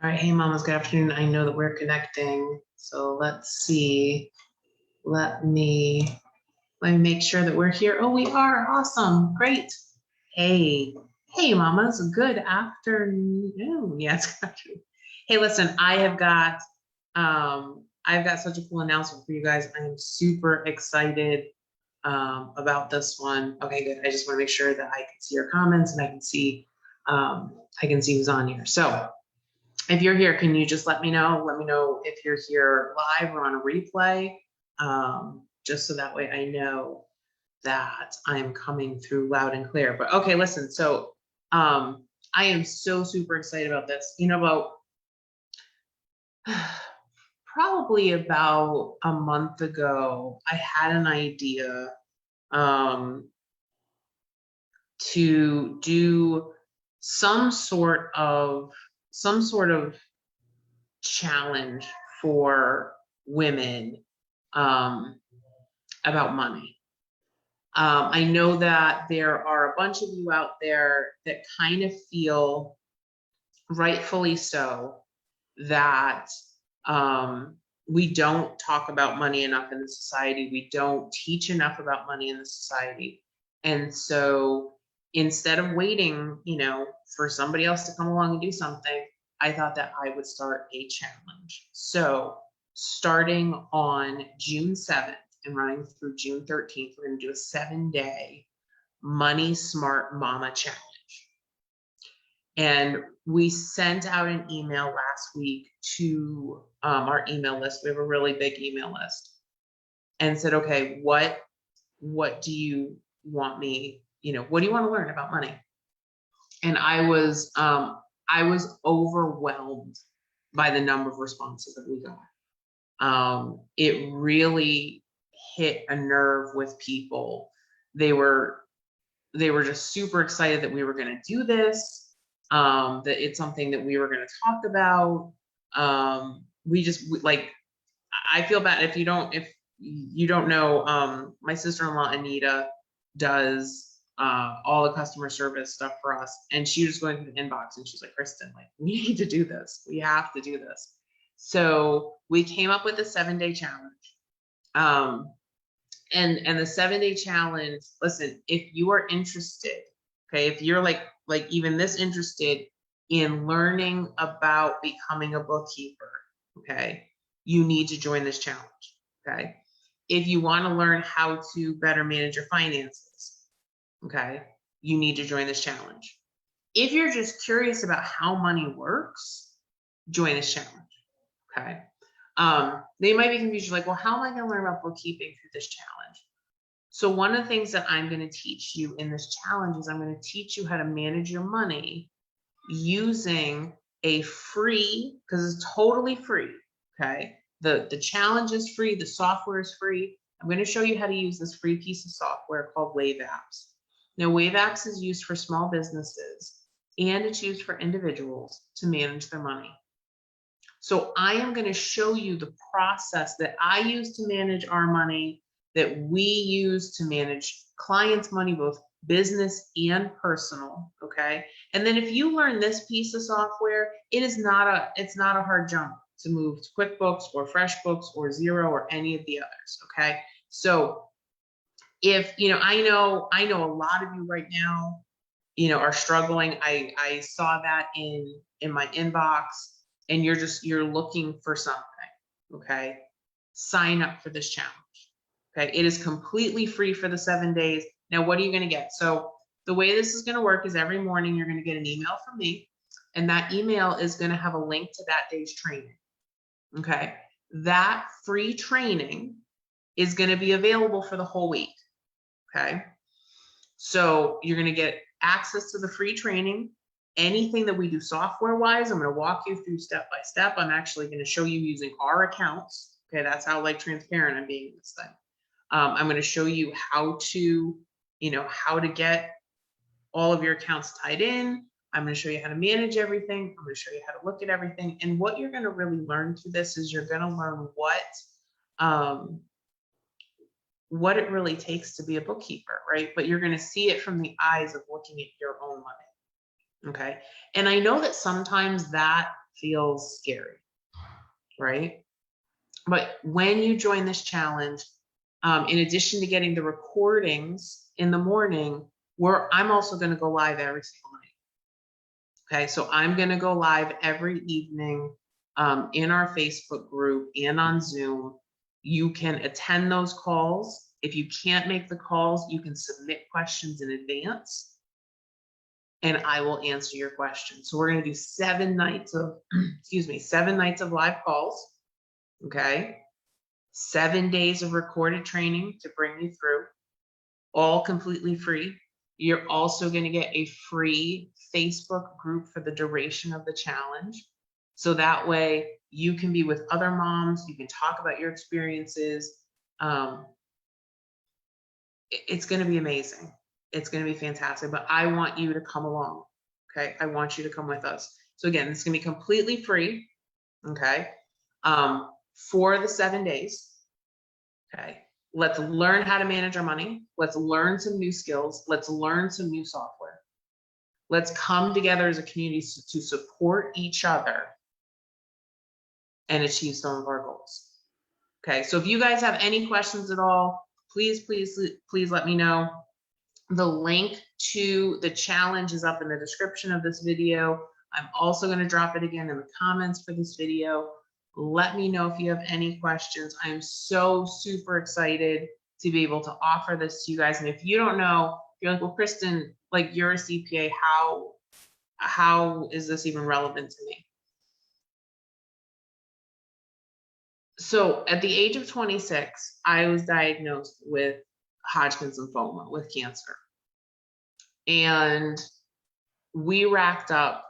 All right, hey mamas, good afternoon. I know that we're connecting, so let's see. Let me make sure that we're here. Oh, we are. Awesome. Great. Hey, hey mamas, good afternoon. Yes, good afternoon. Hey, listen, I've got such a cool announcement for you guys. I am super excited about this one. Okay, good. I just want to make sure that I can see your comments and I can see who's on here. So if you're here, can you just let me know? Let me know if you're here live or on a replay, just so that way I know that I'm coming through loud and clear. But okay, listen, so I am so super excited about this. You know, about probably about a month ago, I had an idea to do some sort of challenge for women about money. I know that there are a bunch of you out there that kind of feel, rightfully so, that we don't talk about money enough in the society. We don't teach enough about money in the society. And so instead of waiting, for somebody else to come along and do something, I thought that I would start a challenge. So starting on June 7th and running through June 13th, we're going to do a 7-day Money Smart Mama Challenge. And we sent out an email last week to our email list. We have a really big email list, and said, okay, what do you want me, what do you want to learn about money? And I was overwhelmed by the number of responses that we got. It really hit a nerve with people. They were just super excited that we were going to do this. That it's something that we were going to talk about. I feel bad if you don't know, my sister-in-law Anita does all the customer service stuff for us, and she was going through the inbox and she's like, Kristen, like, we need to do this. We have to do this. So we came up with a 7-day challenge. And the 7-day challenge, listen, if you are interested, okay, if you're like even this interested in learning about becoming a bookkeeper, okay, you need to join this challenge, okay? If you want to learn how to better manage your finances, okay, you need to join this challenge. If you're just curious about how money works, join this challenge, okay? They might be confused, like, well, how am I going to learn about bookkeeping through this challenge? So one of the things that I'm going to teach you in this challenge is I'm going to teach you how to manage your money using a free, because it's totally free, okay? The challenge is free, the software is free. I'm going to show you how to use this free piece of software called Wave Apps. Now, Wave Apps is used for small businesses, and it's used for individuals to manage their money. So I am going to show you the process that I use to manage our money, that we use to manage clients' money, both business and personal, okay? And then if you learn this piece of software, it's not a hard jump to move to QuickBooks or FreshBooks or Xero or any of the others, okay? So if, I know a lot of you right now, are struggling. I saw that in my inbox, and you're looking for something, okay? Sign up for this challenge. Okay, it is completely free for the 7 days. Now, what are you going to get? So the way this is going to work is every morning you're going to get an email from me, and that email is going to have a link to that day's training. Okay, that free training is going to be available for the whole week. Okay, so you're going to get access to the free training. Anything that we do software-wise, I'm going to walk you through step by step. I'm actually going to show you using our accounts. Okay, that's how transparent I'm being in this thing. I'm going to show you how to get all of your accounts tied in. I'm going to show you how to manage everything. I'm going to show you how to look at everything. And what you're going to really learn through this is you're going to learn what it really takes to be a bookkeeper, right? But you're going to see it from the eyes of looking at your own money. Okay. And I know that sometimes that feels scary, right? But when you join this challenge, in addition to getting the recordings in the morning, I'm also going to go live every single night. Okay, so I'm going to go live every evening in our Facebook group and on Zoom. You can attend those calls. If you can't make the calls, you can submit questions in advance and I will answer your questions. So we're going to do 7 nights of, 7 nights of live calls. Okay. 7 days of recorded training to bring you through, all completely free. You're also going to get a free Facebook group for the duration of the challenge. So that way you can be with other moms, you can talk about your experiences. It's going to be amazing. It's going to be fantastic, but I want you to come along. Okay. I want you to come with us. So again, it's going to be completely free. Okay. For the 7 days. Okay. Let's learn how to manage our money. Let's learn some new skills. Let's learn some new software. Let's come together as a community to support each other and achieve some of our goals. Okay, so if you guys have any questions at all, please let me know. The link to the challenge is up in the description of this video. I'm also going to drop it again in the comments for this video. Let me know if you have any questions. I'm so super excited to be able to offer this to you guys. And if you don't know, you're like, well, Kristen, like you're a CPA, how is this even relevant to me? So at the age of 26, I was diagnosed with Hodgkin's lymphoma, with cancer. And we racked up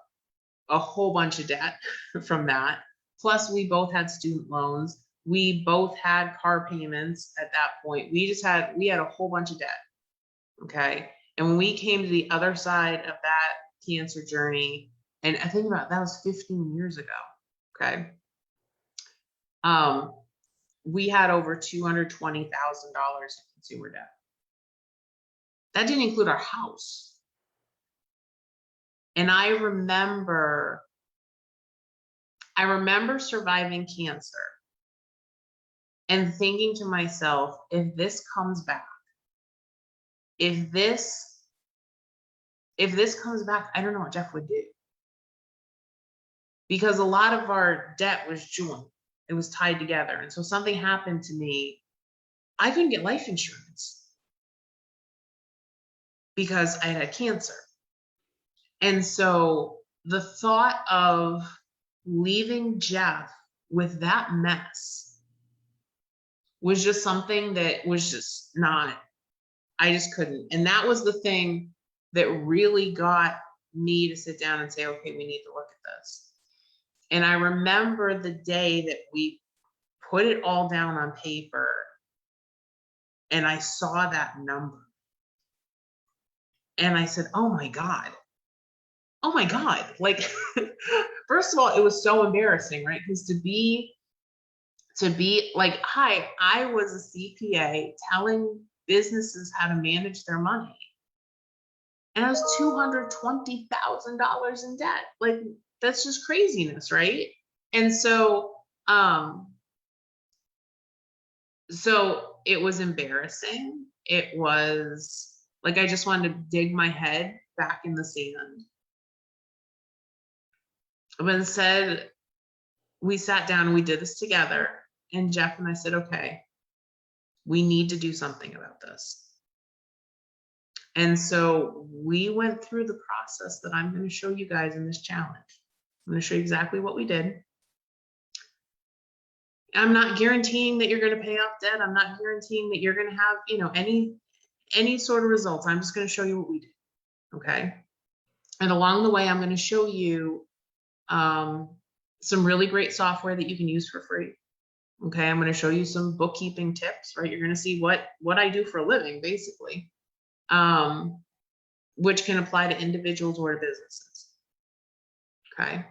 a whole bunch of debt from that. Plus, we both had student loans. We both had car payments at that point. We had a whole bunch of debt. Okay. And when we came to the other side of that cancer journey, and I think about that was 15 years ago. Okay. We had over $220,000 in consumer debt. That didn't include our house. And I remember surviving cancer and thinking to myself, if this comes back, if this comes back, I don't know what Jeff would do. Because a lot of our debt was joined. It was tied together. And so something happened to me. I couldn't get life insurance because I had cancer. And so the thought of leaving Jeff with that mess was just something that was just not, I just couldn't. And that was the thing that really got me to sit down and say, okay, we need to look at this. And I remember the day that we put it all down on paper and I saw that number. And I said, oh my God. Like, first of all, it was so embarrassing, right? Because to be like, hi, I was a CPA telling businesses how to manage their money. And I was $220,000 in debt. Like, that's just craziness, right? And so it was embarrassing. It was like, I just wanted to dig my head back in the sand. But instead, we sat down and we did this together. And Jeff and I said, okay, we need to do something about this. And so we went through the process that I'm going to show you guys in this challenge. I'm going to show you exactly what we did. I'm not guaranteeing that you're going to pay off debt. I'm not guaranteeing that you're going to have, any sort of results. I'm just going to show you what we did. Okay. And along the way, I'm going to show you some really great software that you can use for free. Okay. I'm going to show you some bookkeeping tips, right? You're going to see what I do for a living, basically, which can apply to individuals or to businesses. Okay.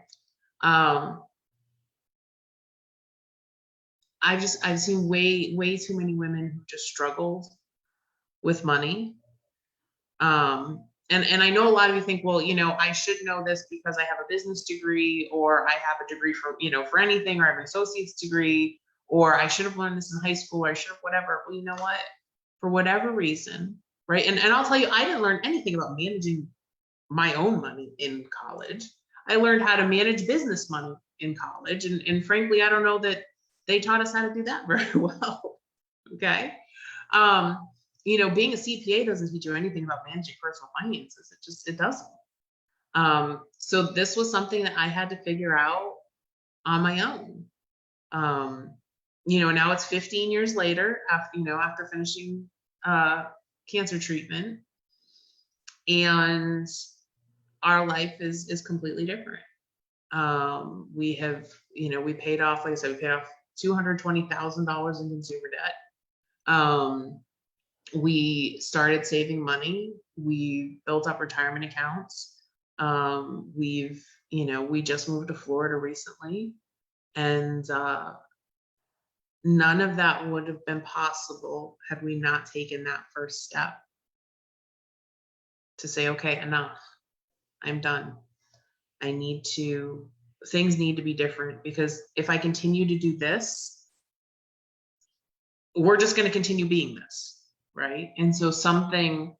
I've seen way too many women who just struggled with money. And I know a lot of you think, well, you know, I should know this because I have a business degree, or I have a degree for, you know, for anything, or I have an associate's degree, or I should have learned this in high school, or I should have whatever. Well, you know what? For whatever reason, right? And I'll tell you, I didn't learn anything about managing my own money in college. I learned how to manage business money in college. And frankly, I don't know that they taught us how to do that very well. Okay. Um, you know, being a CPA doesn't teach you anything about managing personal finances. It doesn't. So this was something that I had to figure out on my own. You know, now it's 15 years later after, you know, after finishing cancer treatment, and our life is completely different. We have, you know, we paid off, like I said, we paid off $220,000 in consumer debt. We started saving money. We built up retirement accounts. You know, we just moved to Florida recently, and none of that would have been possible had we not taken that first step to say, okay, enough. I'm done. Things need to be different, because if I continue to do this, we're just going to continue being this, right? And so something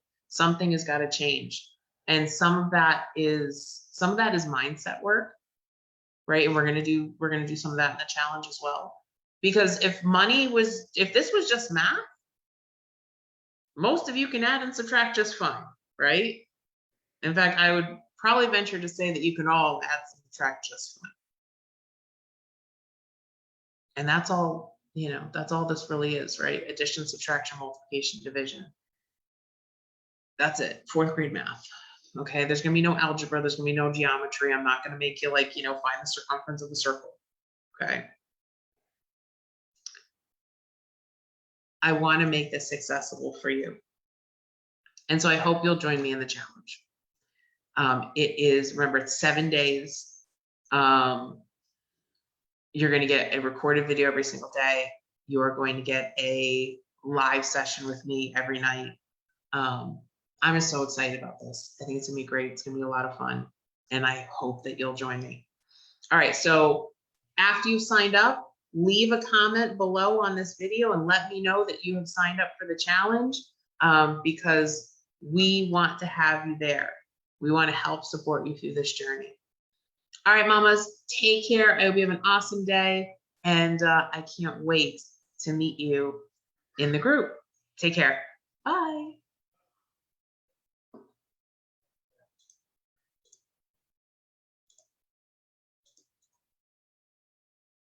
has got to change. And some of that is mindset work, right? And we're going to do some of that in the challenge as well. Because if this was just math, most of you can add and subtract just fine, right? In fact, I would probably venture to say that you can all add and subtract just fine. And that's all, you know, that's all this really is, right? Addition, subtraction, multiplication, division. That's it. 4th grade math. Okay, there's gonna be no algebra, there's gonna be no geometry. I'm not gonna make you, like, you know, find the circumference of the circle. Okay. I want to make this accessible for you. And so I hope you'll join me in the challenge. It is, remember, it's 7 days. You're going to get a recorded video every single day. You are going to get a live session with me every night. I'm just so excited about this. I think it's going to be great. It's going to be a lot of fun. And I hope that you'll join me. All right. So after you've signed up, leave a comment below on this video and let me know that you have signed up for the challenge, because we want to have you there. We want to help support you through this journey. All right, mamas, take care. I hope you have an awesome day. And I can't wait to meet you in the group. Take care. Bye.